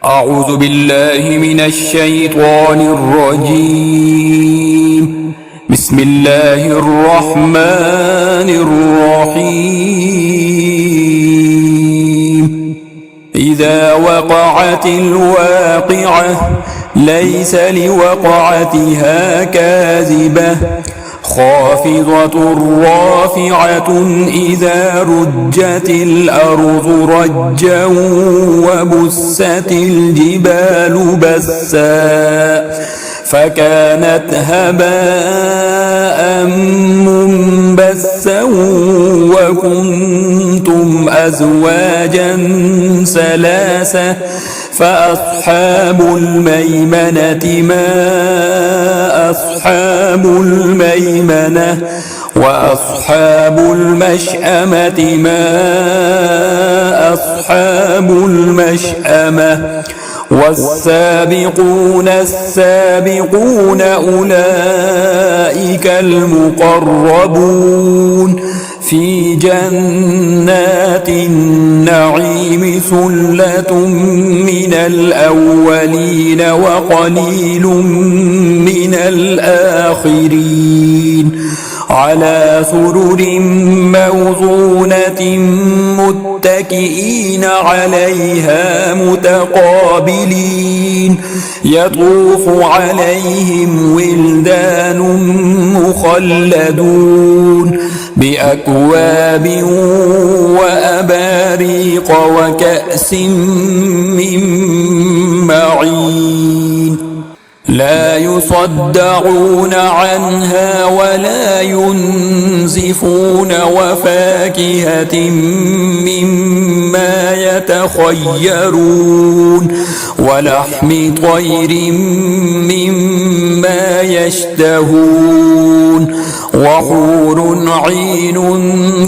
أعوذ بالله من الشيطان الرجيم. بسم الله الرحمن الرحيم. إذا وقعت الواقعة ليس لوقعتها كاذبة خافضة رافعة إذا رجت الأرض رجا وبست الجبال بسا فكانت هباء منبثا وكنتم أزواجا ثلاثة فأصحاب الميمنة ما أصحاب الميمنة وأصحاب المشأمة ما أصحاب المشأمة والسابقون السابقون أولئك المقربون في جنات النعيم ثلة من الأولين وقليل من الآخرين على سرر موضونة متكئين عليها متقابلين يطوف عليهم ولدان مخلدون بأكواب وأباريق وكأس من معين لا يصدعون عنها ولا ينزفون وفاكهة مما يتخيرون ولحم طير مما يشتهون وحور عين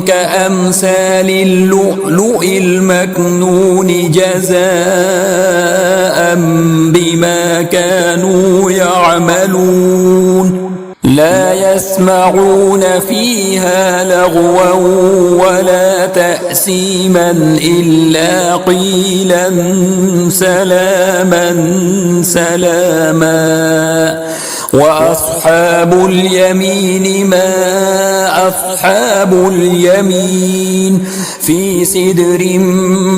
كأمثال اللؤلؤ المكنون جزاء بما كانوا يعملون لا يسمعون فيها لغوا ولا تأثيما إلا قيلا سلاما سلاما وأصحاب اليمين ما أصحاب اليمين في سدر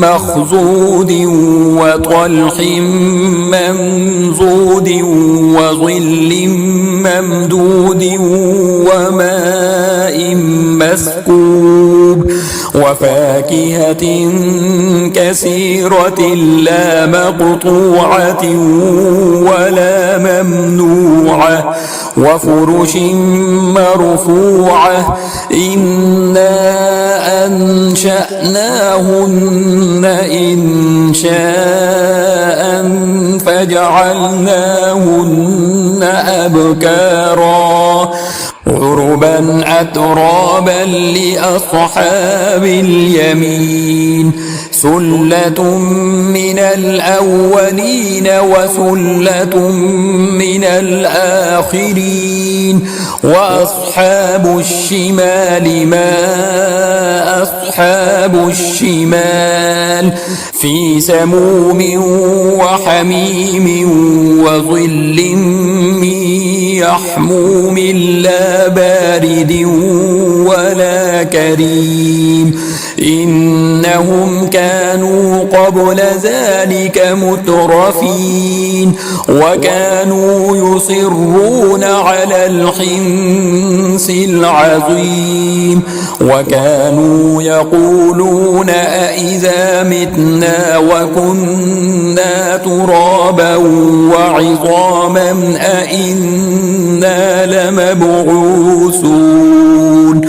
مخضود وطلح منضود وظل ممدود وماء مسكوب وفاكهة كثيرة لا مقطوعة ولا ممنوعة وفرش مرفوعة إنا أنشأناهن إنشاء فجعلناهن أبكارا عربا أترابا لأصحاب اليمين ثلة من الأولين وثلة من الآخرين وأصحاب الشمال ما أصحاب الشمال في سموم وحميم وظل من يحموم لا بارد ولا كريم إنهم كانوا قبل ذلك مترفين وكانوا يصرون على الحنث العظيم وكانوا يقولون أإذا متنا وكنا ترابا وعظاما أإنا لمبعوثون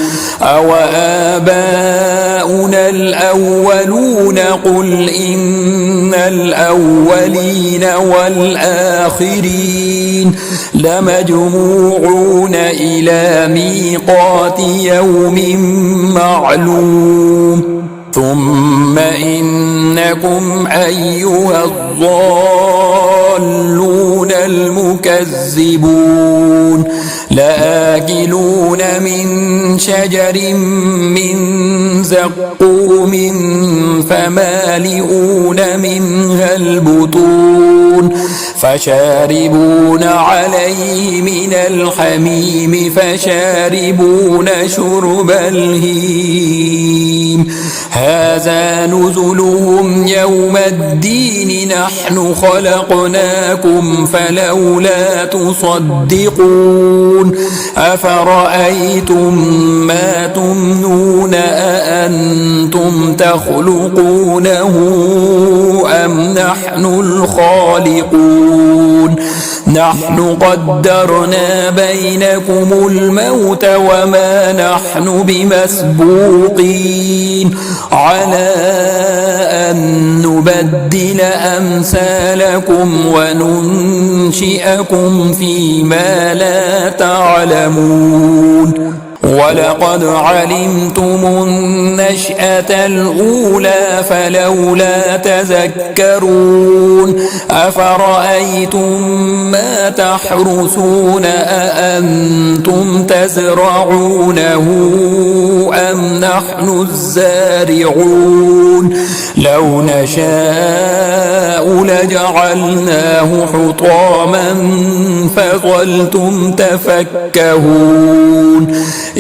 أو آباؤنا الأولون قل إن الأولين والآخرين لمجموعون إلى ميقات يوم معلوم ثم إنكم أيها الضالون المكذبون لآكلون من شجر من زقوم فمالئون منها البطون فشاربون عليه من الحميم فشاربون شرب الهيم هذا نزلهم يوم الدين نحن خلقناكم فلولا تصدقون أفرأيتم ما تمنون أأنتم تخلقونه أم نحن الخالقون نحن قدرنا بينكم الموت وما نحن بمسبوقين على أن نبدل أمثالكم وننشئكم فيما لا تعلمون ولقد علمتم النشأة الأولى فلولا تذكرون أفرأيتم ما تحرثون أأنتم تزرعونه أم نحن الزارعون لو نشاء لجعلناه حطاما فظلتم تفكهون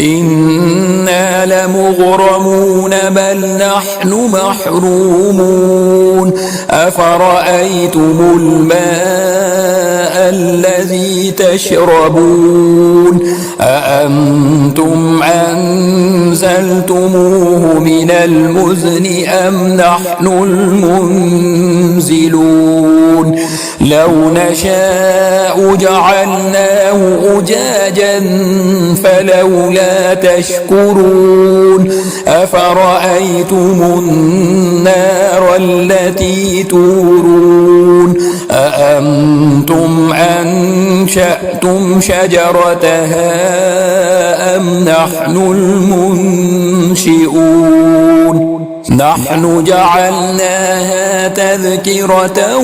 إنا لمغرمون بل نحن محرومون أفرأيتم الماء الذي تشربون أأنتم أنزلتموه من المزن أم نحن المنزلون لو نشاء جعلناه أجاجا فلولا تشكرون أفرأيتم النار التي تورون أأنتم أنشأتم شجرتها أم نحن المنشئون نحن جعلناها تذكرة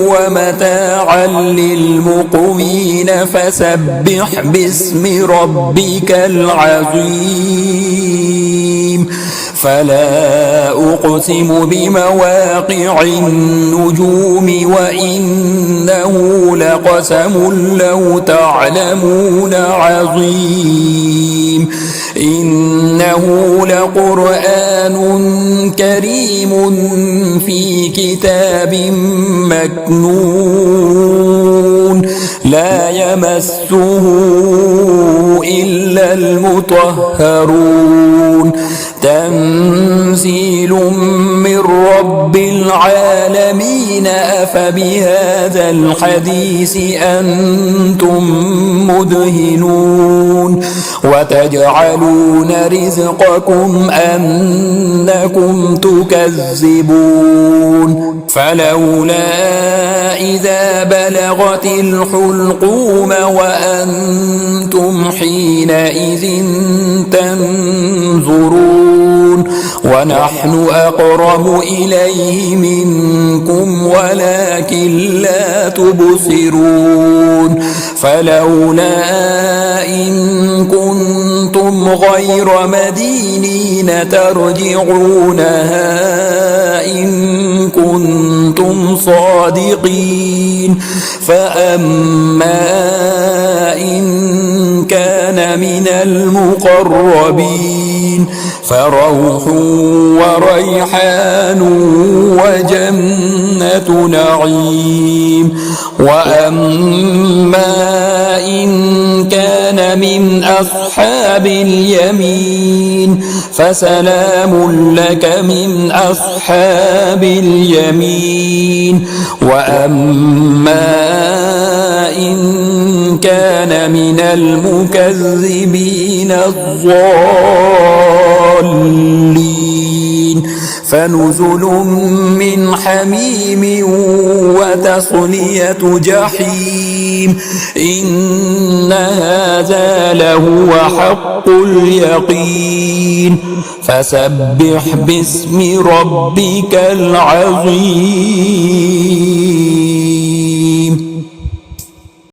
ومتاعا للمقوين فسبح باسم ربك العظيم فلا أقسم بمواقع النجوم وإنه لقسم لو تعلمون عظيم إنه لقرآن كريم في كتاب مكنون لا يمسه إلا المطهرون تنزيل من رب العالمين أفبهذا الحديث أنتم مدهنون وتجعلون رزقكم أنكم تكذبون فلولا إذا بلغت الحلقوم وأنتم حينئذ تنظرون ونحن أقرب إليه منكم ولكن لا تبصرون فلولا إن كنتم غير مدينين ترجعونها إن كنتم صادقين فأما إن كان من المقربين فروح وريحان وجنة نعيم وأما إن كان من أصحاب اليمين فسلام لك من أصحاب اليمين وأما إن كان من المكذبين الضالين فنزل من حميم وتصلية جحيم إن هذا لهو حق اليقين فسبح باسم ربك العظيم.